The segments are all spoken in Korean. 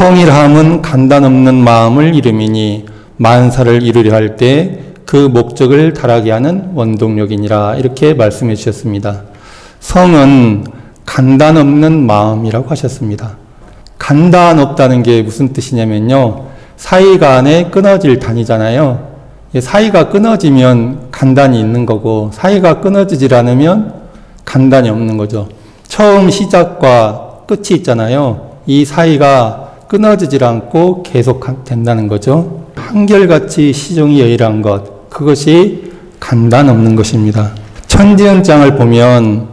성일함은 간단 없는 마음을 이름이니 만사를 이루려 할 때 그 목적을 달하게 하는 원동력이니라. 이렇게 말씀해 주셨습니다. 성은 간단 없는 마음이라고 하셨습니다. 간단 없다는 게 무슨 뜻이냐면요, 사이 간에 끊어질 단위잖아요. 사이가 끊어지면 간단이 있는 거고, 사이가 끊어지질 않으면 간단이 없는 거죠. 처음 시작과 끝이 있잖아요. 이 사이가 끊어지질 않고 계속 된다는 거죠. 한결같이 시종이 여의란 것, 그것이 간단 없는 것입니다. 천지연장을 보면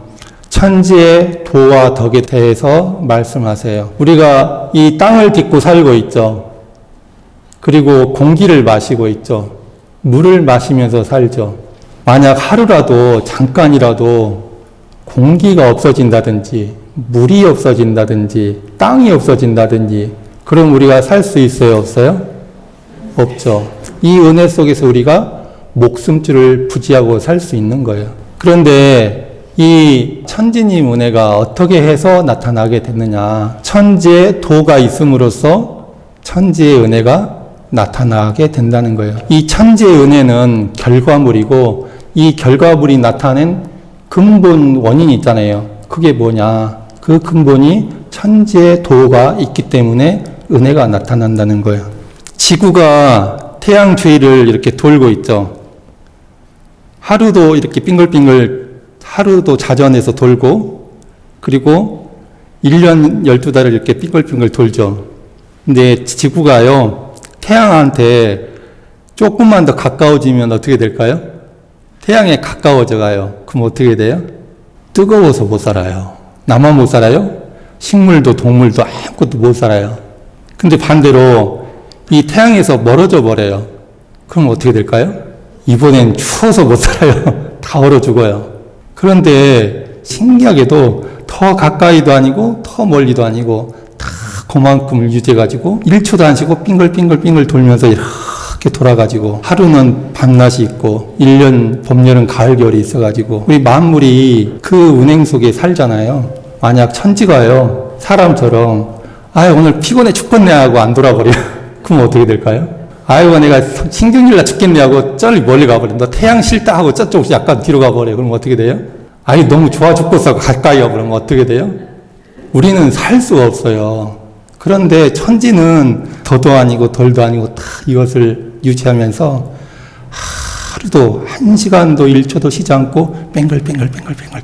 천지의 도와 덕에 대해서 말씀하세요. 우리가 이 땅을 딛고 살고 있죠. 그리고 공기를 마시고 있죠. 물을 마시면서 살죠. 만약 하루라도 잠깐이라도 공기가 없어진다든지 물이 없어진다든지 땅이 없어진다든지 그럼 우리가 살 수 있어요? 없어요? 없죠. 이 은혜 속에서 우리가 목숨줄을 부지하고 살 수 있는 거예요. 그런데 이 천지님 은혜가 어떻게 해서 나타나게 됐느냐. 천지의 도가 있음으로써 천지의 은혜가 나타나게 된다는 거예요. 이 천지의 은혜는 결과물이고 이 결과물이 나타낸 근본 원인이 있잖아요. 그게 뭐냐. 그 근본이 천지의 도가 있기 때문에 은혜가 나타난다는 거예요. 지구가 태양 주위를 이렇게 돌고 있죠. 하루도 이렇게 빙글빙글 하루도 자전에서 돌고 그리고 1년 12달을 이렇게 빙글빙글 돌죠. 근데 지구가요, 태양한테 조금만 더 가까워지면 어떻게 될까요? 태양에 가까워져 가요. 그럼 어떻게 돼요? 뜨거워서 못 살아요. 나만 못 살아요? 식물도 동물도 아무것도 못 살아요. 근데 반대로 이 태양에서 멀어져 버려요. 그럼 어떻게 될까요? 이번엔 추워서 못 살아요. 다 얼어 죽어요. 그런데 신기하게도 더 가까이도 아니고 더 멀리도 아니고 다 그만큼을 유지해가지고 1초도 안 쉬고 빙글빙글 돌면서 이렇게 돌아가지고 하루는 밤낮이 있고 1년 봄, 여름, 가을, 겨울이 있어가지고 우리 만물이 그 운행 속에 살잖아요. 만약 천지가요, 사람처럼 아유 오늘 피곤해 죽겠네 하고 안 돌아버려요. 그럼 어떻게 될까요? 아이고 내가 신경질나 죽겠네 하고 저리 멀리 가버려. 너 태양 싫다 하고 저쪽 약간 뒤로 가버려. 그럼 어떻게 돼요? 아이 너무 좋아 죽겠어 가까이 와버리면 어떻게 돼요? 우리는 살 수가 없어요. 그런데 천지는 더도 아니고 덜도 아니고 다 이것을 유지하면서 하루도 1시간도 1초도 쉬지 않고 뱅글뱅글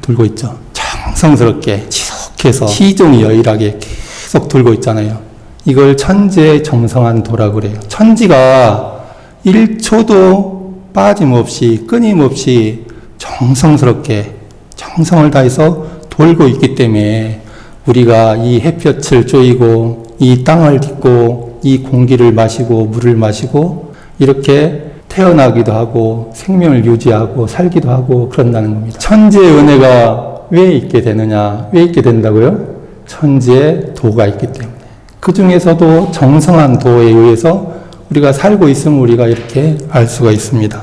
돌고 있죠. 정성스럽게 지속해서 시종이 여일하게 계속 돌고 있잖아요. 이걸 천지의 정성한 도라고 그래요. 천지가 1초도 빠짐없이 끊임없이 정성스럽게 정성을 다해서 돌고 있기 때문에 우리가 이 햇볕을 쬐이고 이 땅을 딛고 이 공기를 마시고 물을 마시고 이렇게 태어나기도 하고 생명을 유지하고 살기도 하고 그런다는 겁니다. 천지의 은혜가 왜 있게 되느냐? 왜 있게 된다고요? 천지의 도가 있기 때문에. 그 중에서도 정성한 도에 의해서 우리가 살고 있음을 우리가 이렇게 알 수가 있습니다.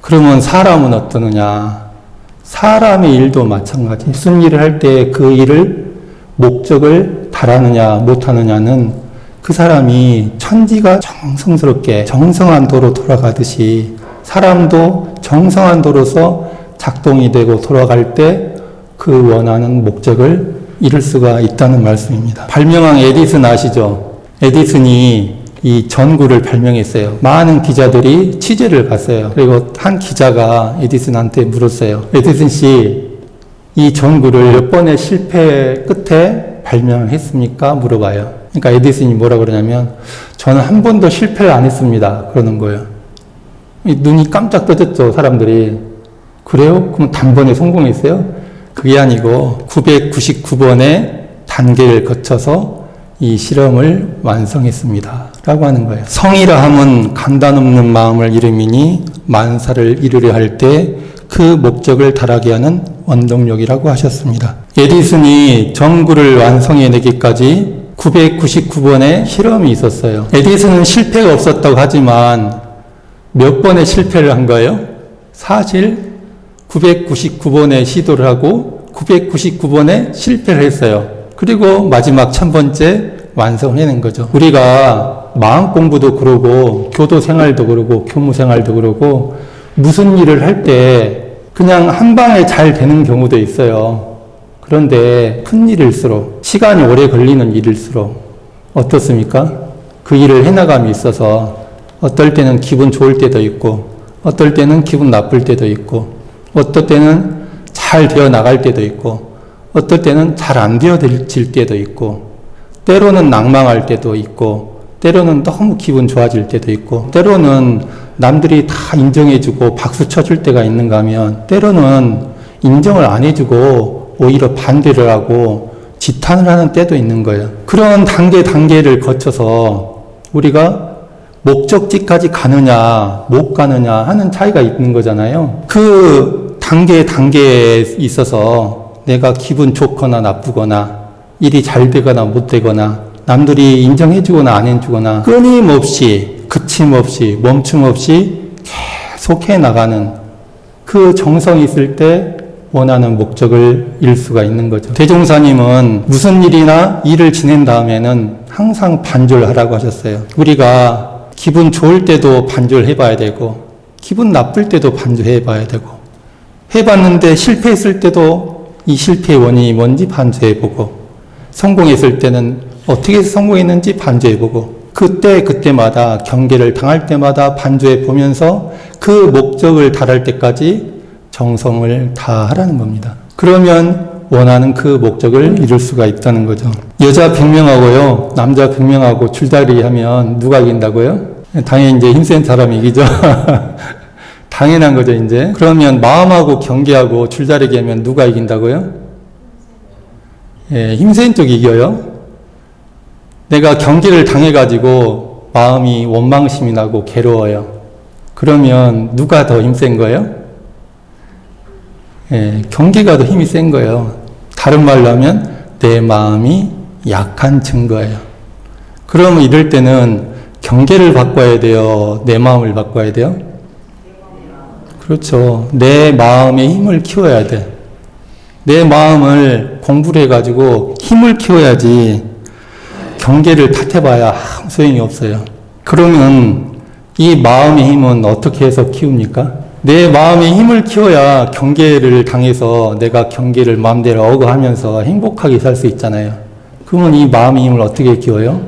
그러면 사람은 어떠느냐? 사람의 일도 마찬가지. 무슨 일을 할 때 그 일을 목적을 달하느냐 못하느냐는 그 사람이 천지가 정성스럽게 정성한 도로 돌아가듯이 사람도 정성한 도로서 작동이 되고 돌아갈 때 그 원하는 목적을 이룰 수가 있다는 말씀입니다. 발명왕 에디슨 아시죠? 에디슨이 이 전구를 발명했어요. 많은 기자들이 취재를 갔어요. 그리고 한 기자가 에디슨한테 물었어요. 에디슨 씨, 이 전구를 몇 번의 실패 끝에 발명했습니까? 물어봐요. 그러니까 에디슨이 뭐라 그러냐면 저는 한 번도 실패를 안 했습니다. 그러는 거예요. 눈이 깜짝 떠졌죠, 사람들이. 그래요? 그럼 단번에 성공했어요? 그게 아니고 999번의 단계를 거쳐서 이 실험을 완성했습니다. 라고 하는 거예요. 성이라 함은 간단 없는 마음을 이름이니 만사를 이루려 할 때 그 목적을 달하게 하는 원동력이라고 하셨습니다. 에디슨이 전구를 완성해내기까지 999번의 실험이 있었어요. 에디슨은 실패가 없었다고 하지만 몇 번의 실패를 한 거예요? 사실 999번의 시도를 하고 999번의 실패를 했어요. 그리고 마지막 1000번째 완성해낸 거죠. 우리가 마음 공부도 그러고 교도 생활도 그러고 교무 생활도 그러고 무슨 일을 할 때 그냥 한 방에 잘 되는 경우도 있어요. 그런데 큰 일일수록 시간이 오래 걸리는 일일수록 어떻습니까? 그 일을 해나감이 있어서 어떨 때는 기분 좋을 때도 있고 어떨 때는 기분 나쁠 때도 있고 어떨 때는 잘 되어 나갈 때도 있고 어떨 때는 잘 안 되어질 때도 있고 때로는 낭망할 때도 있고 때로는 너무 기분 좋아질 때도 있고 때로는 남들이 다 인정해주고 박수 쳐줄 때가 있는가 하면 때로는 인정을 안 해주고 오히려 반대를 하고 지탄을 하는 때도 있는 거예요. 그런 단계를 거쳐서 우리가 목적지까지 가느냐 못 가느냐 하는 차이가 있는 거잖아요. 그 단계에 있어서 내가 기분 좋거나 나쁘거나 일이 잘 되거나 못 되거나 남들이 인정해주거나 안 해주거나 끊임없이 그침없이 멈춤없이 계속 해나가는 그 정성이 있을 때 원하는 목적을 이룰 수가 있는 거죠. 대종사님은 무슨 일이나 일을 지낸 다음에는 항상 반절하라고 하셨어요. 우리가 기분 좋을 때도 반절해봐야 되고 기분 나쁠 때도 반절해봐야 되고 해봤는데 실패했을 때도 이 실패의 원인이 뭔지 반주해보고 성공했을 때는 어떻게 성공했는지 반주해보고 그때마다 경계를 당할 때마다 반주해보면서 그 목적을 달할 때까지 정성을 다하라는 겁니다. 그러면 원하는 그 목적을 이룰 수가 있다는 거죠. 여자 100명하고요 남자 100명하고 줄다리기 하면 누가 이긴다고요? 당연히 이제 힘센 사람이 이기죠. 당연한 거죠, 이제. 그러면 마음하고 경계하고 줄다리기 하면 누가 이긴다고요? 예, 힘센 쪽이 이겨요. 내가 경계를 당해가지고 마음이 원망심이 나고 괴로워요. 그러면 누가 더 힘센 거예요? 예, 경계가 더 힘이 센 거예요. 다른 말로 하면 내 마음이 약한 증거예요. 그러면 이럴 때는 경계를 바꿔야 돼요? 내 마음을 바꿔야 돼요? 그렇죠. 내 마음의 힘을 키워야 돼. 내 마음을 공부를 해가지고 힘을 키워야지 경계를 탓해봐야 아무 소용이 없어요. 그러면 이 마음의 힘은 어떻게 해서 키웁니까? 내 마음의 힘을 키워야 경계를 당해서 내가 경계를 마음대로 어거하면서 행복하게 살 수 있잖아요. 그러면 이 마음의 힘을 어떻게 키워요?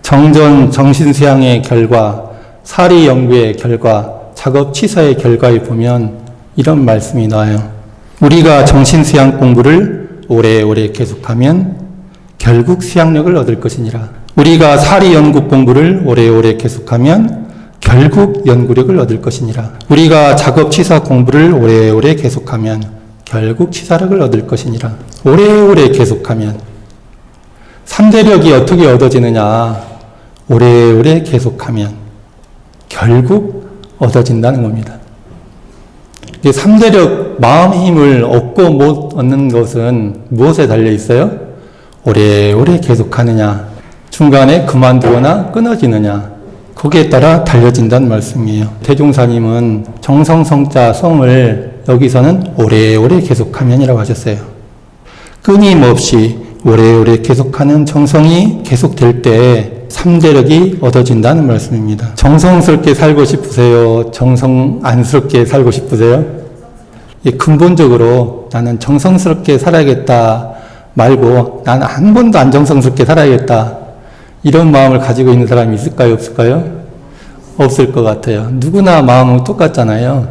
정전 정신수양의 결과, 사리 연구의 결과, 작업 취사의 결과에 보면 이런 말씀이 나와요. 우리가 정신수양 공부를 오래오래 계속하면 결국 수양력을 얻을 것이니라. 우리가 사리 연구 공부를 오래오래 계속하면 결국 연구력을 얻을 것이니라. 우리가 작업 취사 공부를 오래오래 계속하면 결국 취사력을 얻을 것이니라. 오래오래 계속하면. 삼대력이 어떻게 얻어지느냐? 오래오래 계속하면 결국 얻어진다는 겁니다. 삼대력, 마음의 힘을 얻고 못 얻는 것은 무엇에 달려 있어요? 오래오래 계속하느냐, 중간에 그만두거나 끊어지느냐, 거기에 따라 달려진다는 말씀이에요. 대종사님은 정성성자 성을 여기서는 오래오래 계속하면이라고 하셨어요. 끊임없이 오래오래 계속하는 정성이 계속될 때 삼대력이 얻어진다는 말씀입니다. 정성스럽게 살고 싶으세요? 정성 안스럽게 살고 싶으세요? 근본적으로 나는 정성스럽게 살아야겠다 말고 나는 한 번도 안 정성스럽게 살아야겠다 이런 마음을 가지고 있는 사람이 있을까요? 없을까요? 없을 것 같아요. 누구나 마음은 똑같잖아요.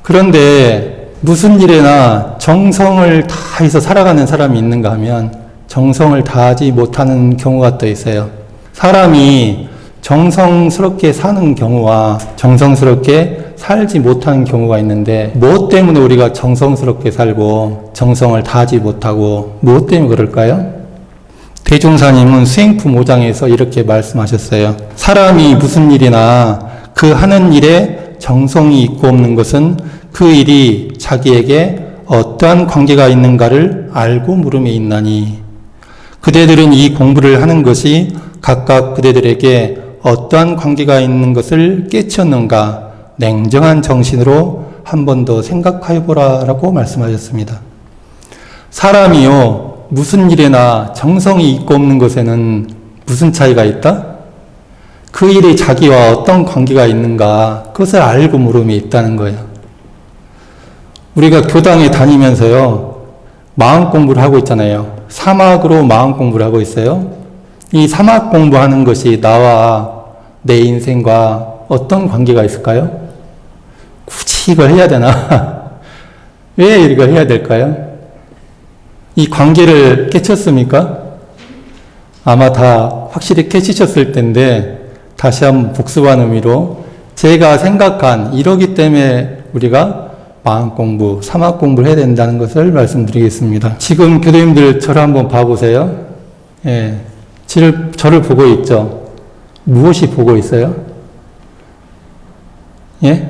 그런데 무슨 일에나 정성을 다해서 살아가는 사람이 있는가 하면 정성을 다하지 못하는 경우가 또 있어요. 사람이 정성스럽게 사는 경우와 정성스럽게 살지 못하는 경우가 있는데 무엇 때문에 우리가 정성스럽게 살고 정성을 다하지 못하고 무엇 때문에 그럴까요? 대종사님은 수행품 5장에서 이렇게 말씀하셨어요. 사람이 무슨 일이나 그 하는 일에 정성이 있고 없는 것은 그 일이 자기에게 어떠한 관계가 있는가를 알고 물음에 있나니 그대들은 이 공부를 하는 것이 각각 그대들에게 어떠한 관계가 있는 것을 깨치었는가 냉정한 정신으로 한 번 더 생각하여 보라 라고 말씀하셨습니다. 사람이요 무슨 일에나 정성이 있고 없는 것에는 무슨 차이가 있다? 그 일이 자기와 어떤 관계가 있는가 그것을 알고 물음이 있다는 거예요. 우리가 교당에 다니면서요 마음 공부를 하고 있잖아요. 사막으로 마음 공부를 하고 있어요. 이 사막 공부하는 것이 나와 내 인생과 어떤 관계가 있을까요? 굳이 이걸 해야 되나? 왜 이걸 해야 될까요? 이 관계를 깨쳤습니까? 아마 다 확실히 깨치셨을 텐데 다시 한번 복습하는 의미로 제가 생각한 이러기 때문에 우리가 마음 공부, 사막 공부를 해야 된다는 것을 말씀드리겠습니다. 지금 교도님들 저를 한번 봐보세요. 예, 저를 보고 있죠. 무엇이 보고 있어요? 예?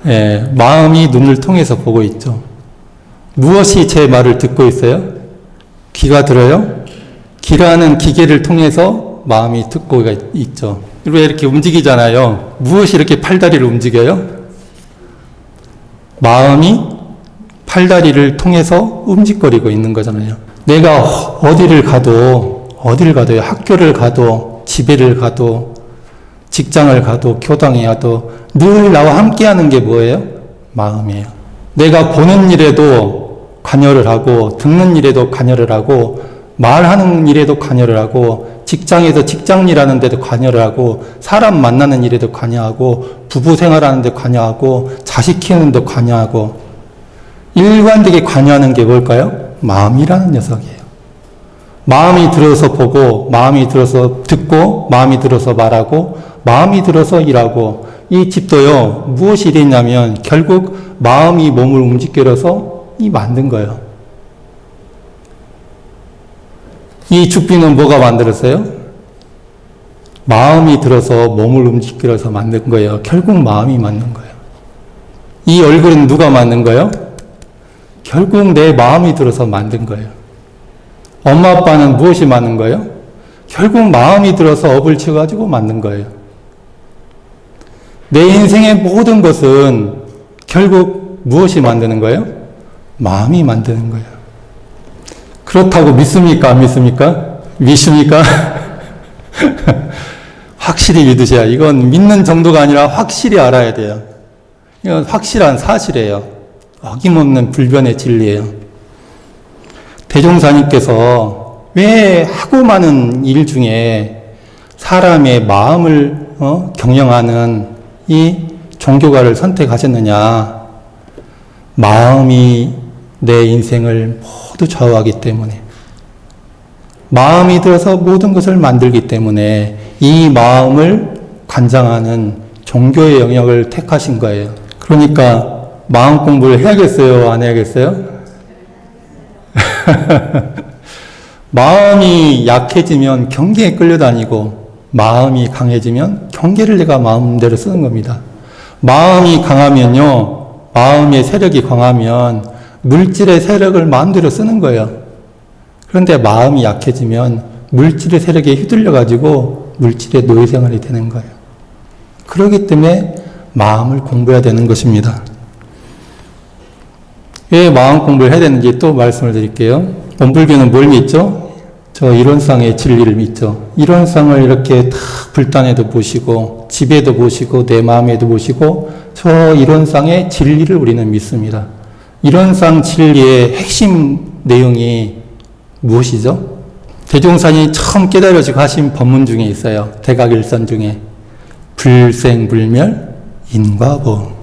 예, 마음이 눈을 통해서 보고 있죠. 무엇이 제 말을 듣고 있어요? 귀가 들어요? 귀라는 기계를 통해서 마음이 듣고 있죠. 왜 이렇게 움직이잖아요. 무엇이 이렇게 팔다리를 움직여요? 마음이 팔다리를 통해서 움직거리고 있는 거잖아요. 내가 어디를 가도 학교를 가도 집에를 가도 직장을 가도 교당에 가도 늘 나와 함께하는 게 뭐예요? 마음이에요. 내가 보는 일에도 관여를 하고 듣는 일에도 관여를 하고 말하는 일에도 관여를 하고 직장에서 직장 일하는 데도 관여를 하고 사람 만나는 일에도 관여하고 부부 생활하는 데 관여하고 자식 키우는 데 관여하고 일관되게 관여하는 게 뭘까요? 마음이라는 녀석이에요. 마음이 들어서 보고 마음이 들어서 듣고 마음이 들어서 말하고 마음이 들어서 일하고 이 집도요 무엇이 일했냐면 결국 마음이 몸을 움직여서 만든 거예요. 이 죽비는 뭐가 만들었어요? 마음이 들어서 몸을 움직여서 만든 거예요. 결국 마음이 만든 거예요. 이 얼굴은 누가 만든 거예요? 결국 내 마음이 들어서 만든 거예요. 엄마 아빠는 무엇이 만든 거예요? 결국 마음이 들어서 업을 치가지고 만든 거예요. 내 인생의 모든 것은 결국 무엇이 만드는 거예요? 마음이 만드는 거예요. 그렇다고 믿습니까? 안 믿습니까? 믿습니까? 확실히 믿으셔야. 이건 믿는 정도가 아니라 확실히 알아야 돼요. 이건 확실한 사실이에요. 어김없는 불변의 진리예요. 대종사님께서 왜 하고 많은 일 중에 사람의 마음을 경영하는 이 종교가를 선택하셨느냐? 마음이 내 인생을 모두 좌우하기 때문에, 마음이 들어서 모든 것을 만들기 때문에 이 마음을 관장하는 종교의 영역을 택하신 거예요. 그러니까 마음 공부를 해야겠어요? 안 해야겠어요? 마음이 약해지면 경계에 끌려다니고 마음이 강해지면 경계를 내가 마음대로 쓰는 겁니다. 마음이 강하면요, 마음의 세력이 강하면 물질의 세력을 마음대로 쓰는 거예요. 그런데 마음이 약해지면 물질의 세력에 휘둘려가지고 물질의 노예생활이 되는 거예요. 그렇기 때문에 마음을 공부해야 되는 것입니다. 왜 마음 공부를 해야 되는지 또 말씀을 드릴게요. 원불교는 뭘 믿죠? 저 이론상의 진리를 믿죠. 이론상을 이렇게 다 불단에도 보시고 집에도 보시고 내 마음에도 보시고 저 이론상의 진리를 우리는 믿습니다. 이론상 진리의 핵심 내용이 무엇이죠? 대종사님이 처음 깨달으시고 하신 법문 중에 있어요. 대각일선 중에 불생불멸 인과보응.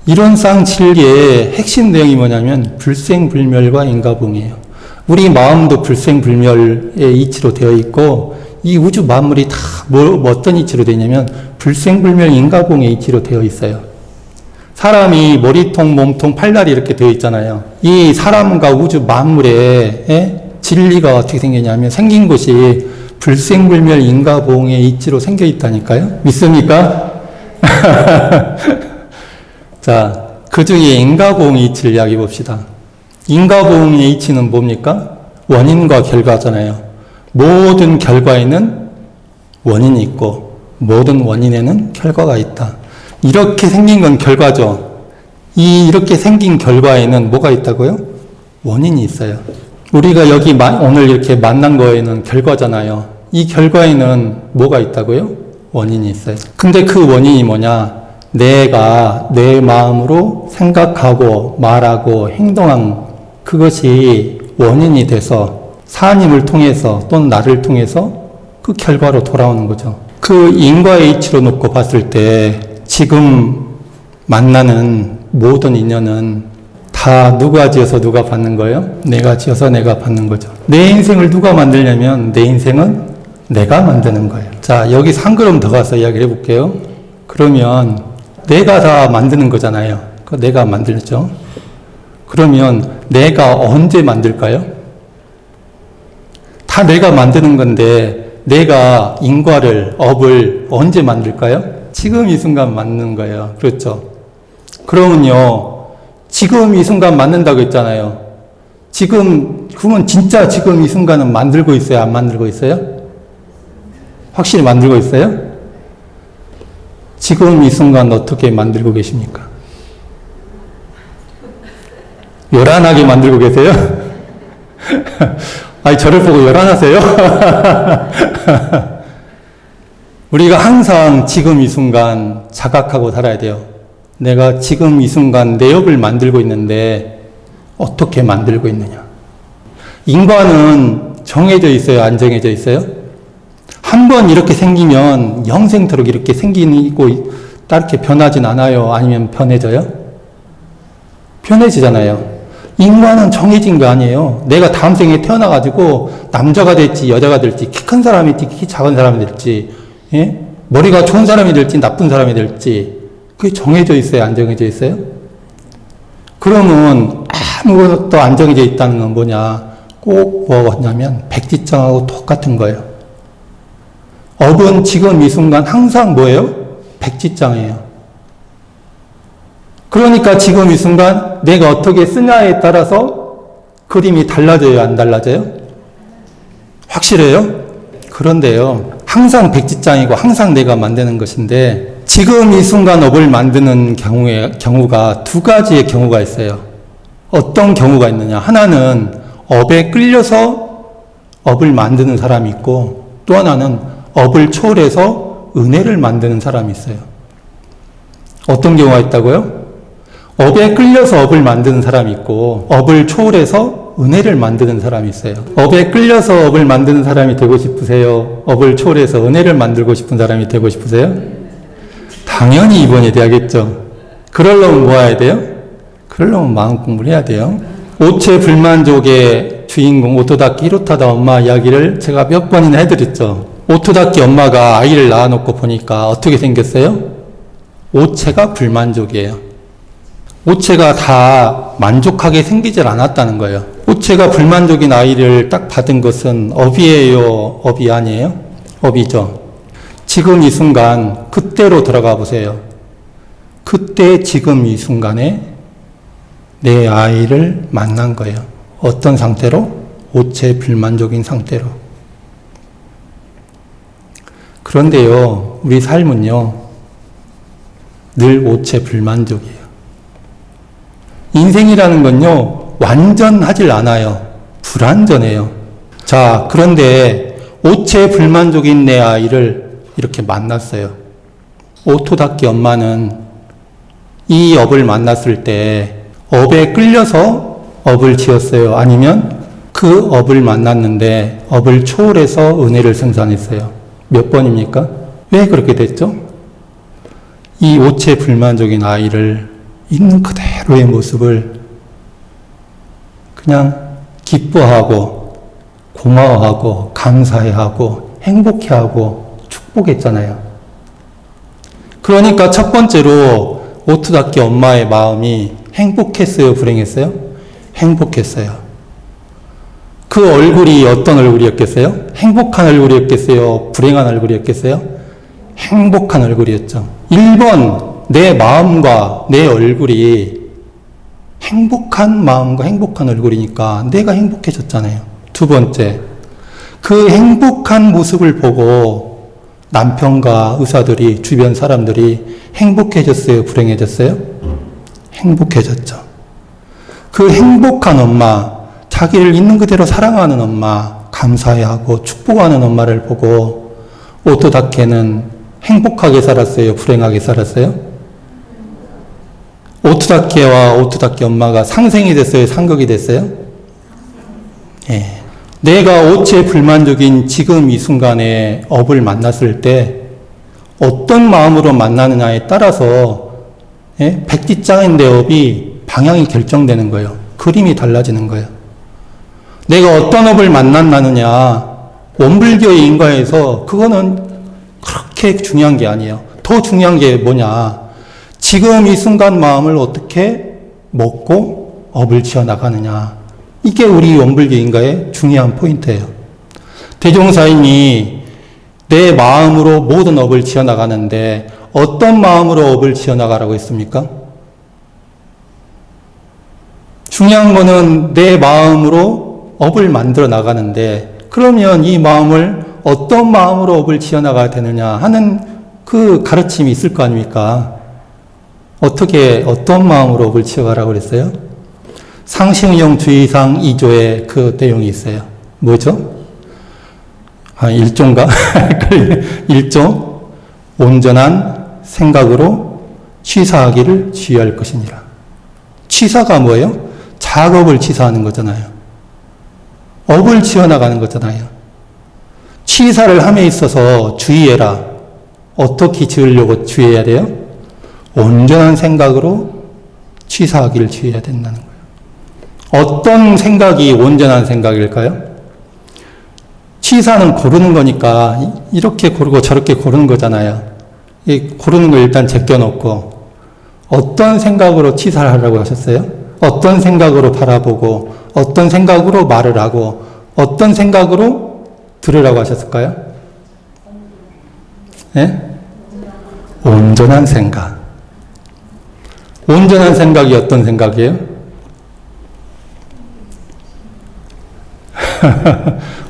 이론상 진리의 핵심 내용이 뭐냐면 불생불멸과 인과보응이에요. 우리 마음도 불생불멸의 이치로 되어 있고 이 우주 만물이 다 어떤 이치로 되어 있냐면 불생불멸 인과보응의 이치로 되어 있어요. 사람이 머리통, 몸통, 팔다리 이렇게 되어 있잖아요. 이 사람과 우주 만물의 진리가 어떻게 생겼냐면 생긴 곳이 불생불멸 인과보응의 이치로 생겨 있다니까요. 믿습니까? 자, 그 중에 인과보응의 이치를 이야기해 봅시다. 인과보응의 이치는 뭡니까? 원인과 결과잖아요. 모든 결과에는 원인이 있고 모든 원인에는 결과가 있다. 이렇게 생긴 건 결과죠. 이렇게 생긴 결과에는 뭐가 있다고요? 원인이 있어요. 우리가 여기 오늘 이렇게 만난 거에는 결과잖아요. 이 결과에는 뭐가 있다고요? 원인이 있어요. 근데 그 원인이 뭐냐? 내가 내 마음으로 생각하고 말하고 행동한 그것이 원인이 돼서 사님을 통해서 또는 나를 통해서 그 결과로 돌아오는 거죠. 그 인과의 이치로 놓고 봤을 때 지금 만나는 모든 인연은 다 누가 지어서 누가 받는 거예요? 내가 지어서 내가 받는 거죠. 내 인생을 누가 만들냐면 내 인생은 내가 만드는 거예요. 자, 여기서 한 걸음 더 가서 이야기를 해볼게요. 그러면 내가 다 만드는 거잖아요. 그 내가 만들죠. 그러면 내가 언제 만들까요? 다 내가 만드는 건데 내가 인과를, 업을 언제 만들까요? 지금 이 순간 만드는 거예요. 그렇죠? 그러면요, 지금 이 순간 만든다고 했잖아요. 지금, 그러면 진짜 지금 이 순간은 만들고 있어요? 안 만들고 있어요? 확실히 만들고 있어요? 지금 이 순간 어떻게 만들고 계십니까? 요란하게 만들고 계세요? 아니, 저를 보고 요란하세요? 우리가 항상 지금 이 순간 자각하고 살아야 돼요. 내가 지금 이 순간 내 업을 만들고 있는데 어떻게 만들고 있느냐. 인과는 정해져 있어요? 안 정해져 있어요? 한 번 이렇게 생기면 영생토록 이렇게 생기고 이렇게 변하진 않아요? 아니면 변해져요? 변해지잖아요. 인과는 정해진 거 아니에요. 내가 다음 생에 태어나가지고 남자가 될지 여자가 될지 키 큰 사람이 될지 키 작은 사람이 될지 예? 머리가 좋은 사람이 될지 나쁜 사람이 될지 그게 정해져 있어요? 안 정해져 있어요? 그러면 아무것도 안 정해져 있다는 건 뭐냐? 꼭 뭐냐면 백지장하고 똑같은 거예요. 업은 지금 이 순간 항상 뭐예요? 백지장이에요. 그러니까 지금 이 순간 내가 어떻게 쓰냐에 따라서 그림이 달라져요? 안 달라져요? 확실해요? 그런데요, 항상 백지장이고 항상 내가 만드는 것인데 지금 이 순간 업을 만드는 경우가 두 가지의 경우가 있어요. 어떤 경우가 있느냐? 하나는 업에 끌려서 업을 만드는 사람이 있고 또 하나는 업을 초월해서 은혜를 만드는 사람이 있어요. 어떤 경우가 있다고요? 업에 끌려서 업을 만드는 사람이 있고 업을 초월해서 은혜를 만드는 사람이 있어요. 업에 끌려서 업을 만드는 사람이 되고 싶으세요? 업을 초월해서 은혜를 만들고 싶은 사람이 되고 싶으세요? 당연히 이번에 돼야겠죠. 그러려면 뭐 해야 돼요? 그러려면 마음 공부를 해야 돼요. 오체 불만족의 주인공 오토다키 히로타다 엄마 이야기를 제가 몇 번이나 해드렸죠. 오토다키 엄마가 아이를 낳아놓고 보니까 어떻게 생겼어요? 오체가 불만족이에요. 오체가 다 만족하게 생기질 않았다는 거예요. 오체가 불만족인 아이를 딱 받은 것은 업이에요? 업이 아니에요? 업이죠. 지금 이 순간 그때로 들어가 보세요. 그때 지금 이 순간에 내 아이를 만난 거예요. 어떤 상태로? 오체 불만족인 상태로. 그런데요, 우리 삶은요, 늘 오체 불만족이에요. 인생이라는 건요, 완전하질 않아요. 불완전해요. 자, 그런데 오체 불만족인 내 아이를 이렇게 만났어요. 오토다키 엄마는 이 업을 만났을 때 업에 끌려서 업을 지었어요? 아니면 그 업을 만났는데 업을 초월해서 은혜를 생산했어요? 몇 번입니까? 왜 그렇게 됐죠? 이 오체 불만족인 아이를 있는 그대로의 모습을 그냥 기뻐하고 고마워하고 감사해하고 행복해하고 축복했잖아요. 그러니까 첫 번째로 오토다키 엄마의 마음이 행복했어요? 불행했어요? 행복했어요. 그 얼굴이 어떤 얼굴이었겠어요? 행복한 얼굴이었겠어요? 불행한 얼굴이었겠어요? 행복한 얼굴이었죠. 1번 내 마음과 내 얼굴이 행복한 마음과 행복한 얼굴이니까 내가 행복해졌잖아요. 두 번째, 그 행복한 모습을 보고 남편과 의사들이, 주변 사람들이 행복해졌어요? 불행해졌어요? 행복해졌죠. 그 행복한 엄마, 자기를 있는 그대로 사랑하는 엄마, 감사해하고 축복하는 엄마를 보고 오토다케는 행복하게 살았어요? 불행하게 살았어요? 오토다케와 오토다케 엄마가 상생이 됐어요? 상극이 됐어요? 예. 내가 오체 불만족인 지금 이 순간에 업을 만났을 때 어떤 마음으로 만나느냐에 따라서 백지장인데 업이 방향이 결정되는 거예요. 그림이 달라지는 거예요. 내가 어떤 업을 만났느냐, 원불교의 인과에서 그거는 그렇게 중요한 게 아니에요. 더 중요한 게 뭐냐, 지금 이 순간 마음을 어떻게 먹고 업을 지어나가느냐, 이게 우리 원불교 인과의 중요한 포인트예요. 대종사님이 내 마음으로 모든 업을 지어나가는데 어떤 마음으로 업을 지어나가라고 했습니까? 중요한 거는 내 마음으로 업을 만들어 나가는데, 그러면 이 마음을 어떤 마음으로 업을 지어나가야 되느냐 하는 그 가르침이 있을 거 아닙니까? 어떤 마음으로 업을 지어가라고 그랬어요? 상식용 주의상 2조에 그 내용이 있어요. 뭐죠? 1조인가? 1조. 온전한 생각으로 취사하기를 주의할 것이니라. 취사가 뭐예요? 작업을 취사하는 거잖아요. 업을 지어나가는 거잖아요. 취사를 함에 있어서 주의해라. 어떻게 지으려고 주의해야 돼요? 온전한 생각으로 취사하기를 주의해야 된다는 거예요. 어떤 생각이 온전한 생각일까요? 취사는 고르는 거니까 이렇게 고르고 저렇게 고르는 거잖아요. 이 고르는 거 일단 제껴놓고 어떤 생각으로 취사를 하라고 하셨어요? 어떤 생각으로 바라보고 어떤 생각으로 말을 하고 어떤 생각으로 들으라고 하셨을까요? 네? 온전한 생각. 온전한 생각이 어떤 생각이에요?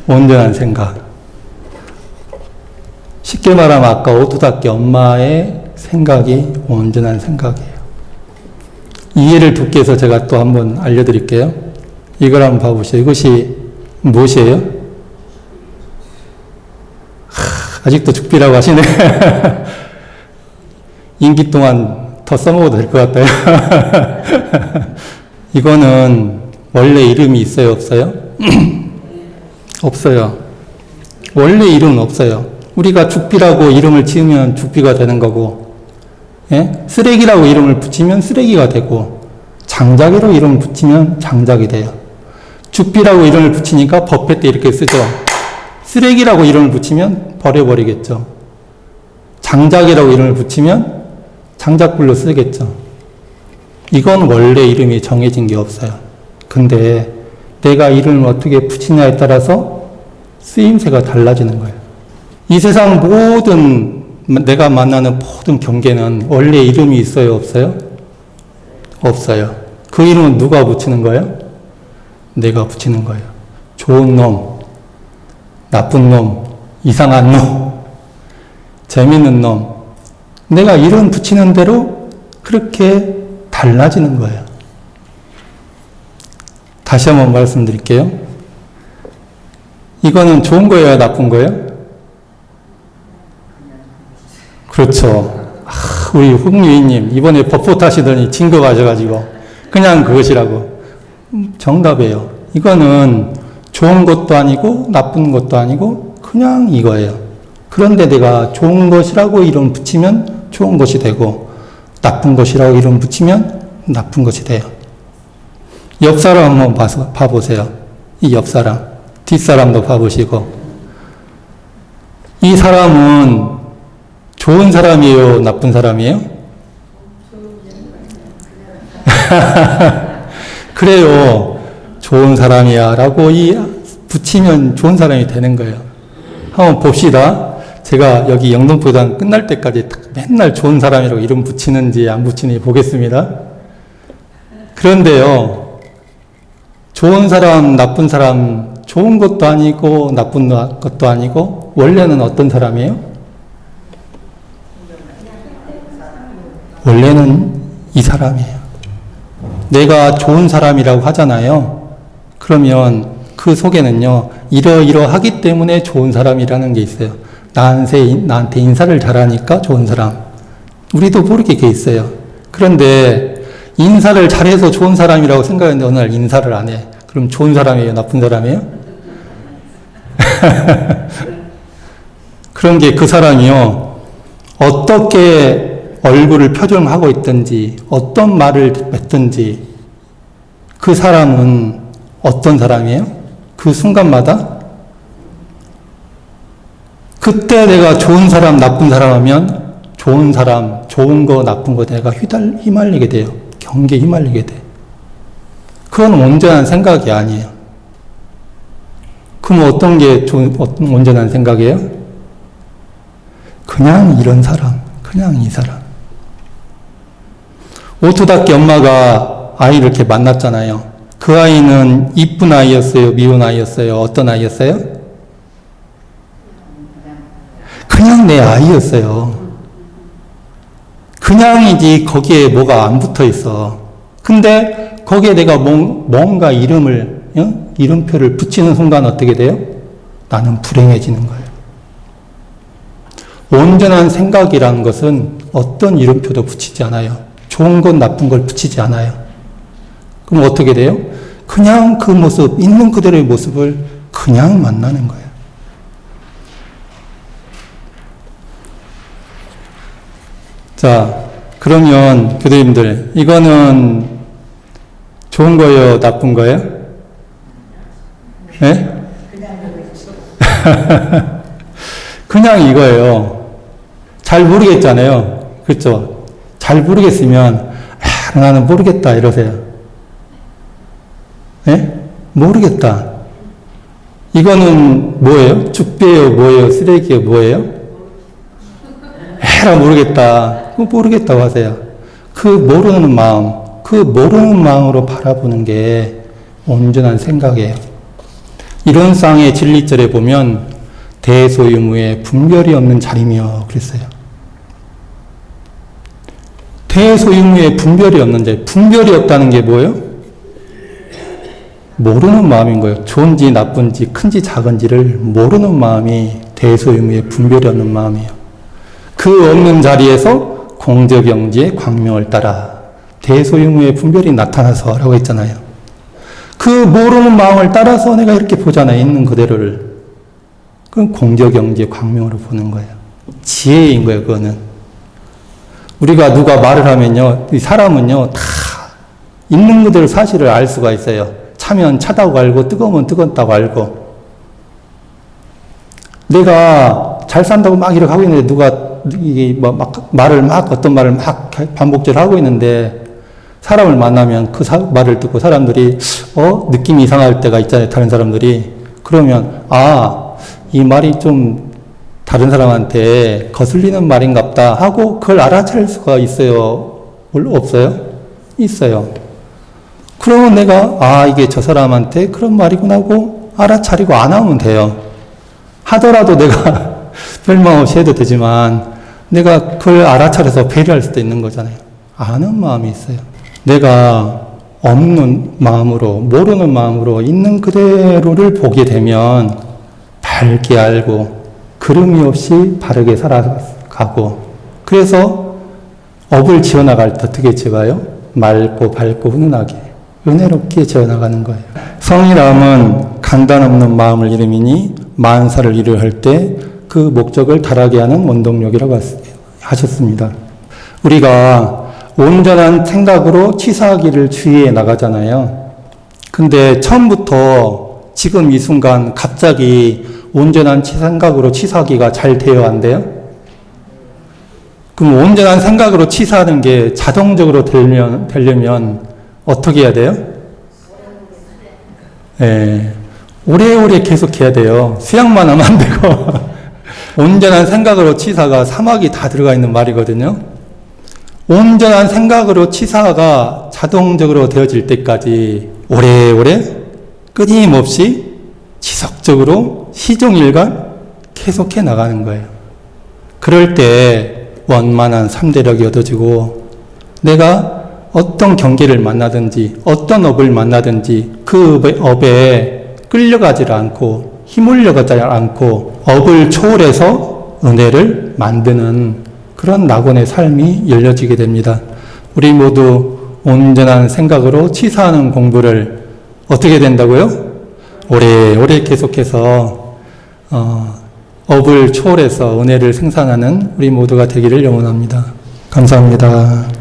온전한 생각. 쉽게 말하면 아까 오토다케 엄마의 생각이 온전한 생각이에요. 이해를 돕기 위해서 제가 또 한번 알려드릴게요. 이걸 한번 봐보세요. 이것이 무엇이에요? 아직도 죽비라고 하시네. 임기 동안 더 써먹어도 될 것 같아요. 이거는 원래 이름이 있어요, 없어요? 없어요. 원래 이름은 없어요. 우리가 죽비라고 이름을 지으면 죽비가 되는 거고, 예? 쓰레기라고 이름을 붙이면 쓰레기가 되고, 장작이라고 이름을 붙이면 장작이 돼요. 죽비라고 이름을 붙이니까 법회 때 이렇게 쓰죠. 쓰레기라고 이름을 붙이면 버려버리겠죠. 장작이라고 이름을 붙이면 장작불로 쓰겠죠. 이건 원래 이름이 정해진 게 없어요. 근데 내가 이름을 어떻게 붙이냐에 따라서 쓰임새가 달라지는 거예요. 이 세상 모든 내가 만나는 모든 경계는 원래 이름이 있어요, 없어요? 없어요. 그 이름은 누가 붙이는 거예요? 내가 붙이는 거예요. 좋은 놈, 나쁜 놈, 이상한 놈, 재밌는 놈. 내가 이름 붙이는 대로 그렇게 달라지는 거예요. 다시 한번 말씀드릴게요. 이거는 좋은 거예요, 나쁜 거예요? 그렇죠. 우리 홍유희님 이번에 법포 타시더니 진급하셔가지고 그냥 그것이라고. 정답이에요. 이거는 좋은 것도 아니고 나쁜 것도 아니고 그냥 이거예요. 그런데 내가 좋은 것이라고 이름 붙이면 좋은 것이 되고 나쁜 것이라고 이름 붙이면 나쁜 것이 돼요. 옆 사람 한번 봐보세요. 이 옆 사람, 뒷사람도 봐보시고. 이 사람은 좋은 사람이에요? 나쁜 사람이에요? 그래요. 좋은 사람이야 라고 붙이면 좋은 사람이 되는 거예요. 한번 봅시다. 제가 여기 영등포당 끝날 때까지 맨날 좋은 사람이라고 이름 붙이는지 안 붙이는지 보겠습니다. 그런데요, 좋은 사람, 나쁜 사람, 좋은 것도 아니고 나쁜 것도 아니고 원래는 어떤 사람이에요? 원래는 이 사람이에요. 내가 좋은 사람이라고 하잖아요. 그러면 그 속에는요, 이러이러하기 때문에 좋은 사람이라는 게 있어요. 나한테 인사를 잘하니까 좋은 사람. 우리도 모르게 그게 있어요. 그런데 인사를 잘해서 좋은 사람이라고 생각했는데 어느 날 인사를 안 해. 그럼 좋은 사람이에요? 나쁜 사람이에요? 그런 게 그 사람이요, 어떻게 얼굴을 표정하고 있든지, 어떤 말을 했든지, 그 사람은 어떤 사람이에요? 그 순간마다? 그때 내가 좋은 사람, 나쁜 사람 하면, 좋은 사람, 좋은 거, 나쁜 거 내가 휘말리게 돼요. 경계에 휘말리게 돼. 그건 온전한 생각이 아니에요. 그럼 어떤 게 어떤 온전한 생각이에요? 그냥 이런 사람, 그냥 이 사람. 오토답게 엄마가 아이를 이렇게 만났잖아요. 그 아이는 이쁜 아이였어요? 미운 아이였어요? 어떤 아이였어요? 그냥 내 아이였어요. 그냥이지 거기에 뭐가 안 붙어 있어. 근데 거기에 내가 뭔가 이름표를 붙이는 순간 어떻게 돼요? 나는 불행해지는 거예요. 온전한 생각이라는 것은 어떤 이름표도 붙이지 않아요. 좋은 것, 나쁜 걸 붙이지 않아요. 그럼 어떻게 돼요? 그냥 그 모습, 있는 그대로의 모습을 그냥 만나는 거예요. 자, 그러면 교도님들, 이거는 좋은 거예요, 나쁜 거예요? 네? 그냥 이거예요. 잘 모르겠잖아요. 그렇죠? 잘 모르겠으면 나는 모르겠다 이러세요. 네? 모르겠다. 이거는 뭐예요? 죽배예요? 뭐예요? 쓰레기예요? 뭐예요? 에라 모르겠다. 모르겠다고 하세요. 그 모르는 마음으로 바라보는 게 온전한 생각이에요. 이런 쌍의 진리절에 보면 대소유무에 분별이 없는 자리며 그랬어요. 대소유무에 분별이 없는 자리. 분별이 없다는 게 뭐예요? 모르는 마음인 거예요. 좋은지 나쁜지 큰지 작은지를 모르는 마음이 대소유무에 분별이 없는 마음이에요. 그 없는 자리에서 공저경지의 광명을 따라 대소유무의 분별이 나타나서 라고 했잖아요. 그 모르는 마음을 따라서 내가 이렇게 보잖아요. 있는 그대로를. 그건 공저경지의 광명으로 보는 거예요. 지혜인 거예요. 그거는. 우리가 누가 말을 하면요. 이 사람은요. 다 있는 그대로 사실을 알 수가 있어요. 차면 차다고 알고 뜨거우면 뜨겁다고 알고. 내가 잘 산다고 막 이렇게 하고 있는데 누가 이게 어떤 말을 막 반복적으로 하고 있는데 사람을 만나면 그 말을 듣고 사람들이 느낌이 이상할 때가 있잖아요. 다른 사람들이. 그러면 이 말이 좀 다른 사람한테 거슬리는 말인갑다 하고 그걸 알아차릴 수가 있어요? 없어요? 있어요. 그러면 내가 이게 저 사람한테 그런 말이구나 하고 알아차리고 안 하면 돼요. 하더라도 내가 별말 없이 해도 되지만 내가 그걸 알아차려서 배려할 수도 있는 거잖아요. 아는 마음이 있어요. 내가 없는 마음으로, 모르는 마음으로 있는 그대로를 보게 되면 밝게 알고 그름이 없이 바르게 살아가고, 그래서 업을 지어나갈 때 어떻게 지어가요? 맑고 밝고 훈훈하게 은혜롭게 지어나가는 거예요. 성이람은 간단 없는 마음을 이름이니 만사를 이루려 할 때 그 목적을 달하게 하는 원동력이라고 하셨습니다. 우리가 온전한 생각으로 치사하기를 주의해 나가잖아요. 근데 처음부터 지금 이 순간 갑자기 온전한 생각으로 치사하기가 잘 돼요, 안 돼요? 그럼 온전한 생각으로 치사하는 게 자동적으로 되려면 어떻게 해야 돼요? 오래오래 계속 해야 돼요. 수양만 하면 안 되고. 온전한 생각으로 치사가 사막이 다 들어가 있는 말이거든요. 온전한 생각으로 치사가 자동적으로 되어질 때까지 오래오래 끊임없이 지속적으로 시종일관 계속해 나가는 거예요. 그럴 때 원만한 삼대력이 얻어지고 내가 어떤 경계를 만나든지 어떤 업을 만나든지 그 업에 끌려가지 않고 휘몰려가지 않고 업을 초월해서 은혜를 만드는 그런 낙원의 삶이 열려지게 됩니다. 우리 모두 온전한 생각으로 치사하는 공부를 어떻게 된다고요? 오래오래 계속해서 업을 초월해서 은혜를 생산하는 우리 모두가 되기를 영원합니다. 감사합니다.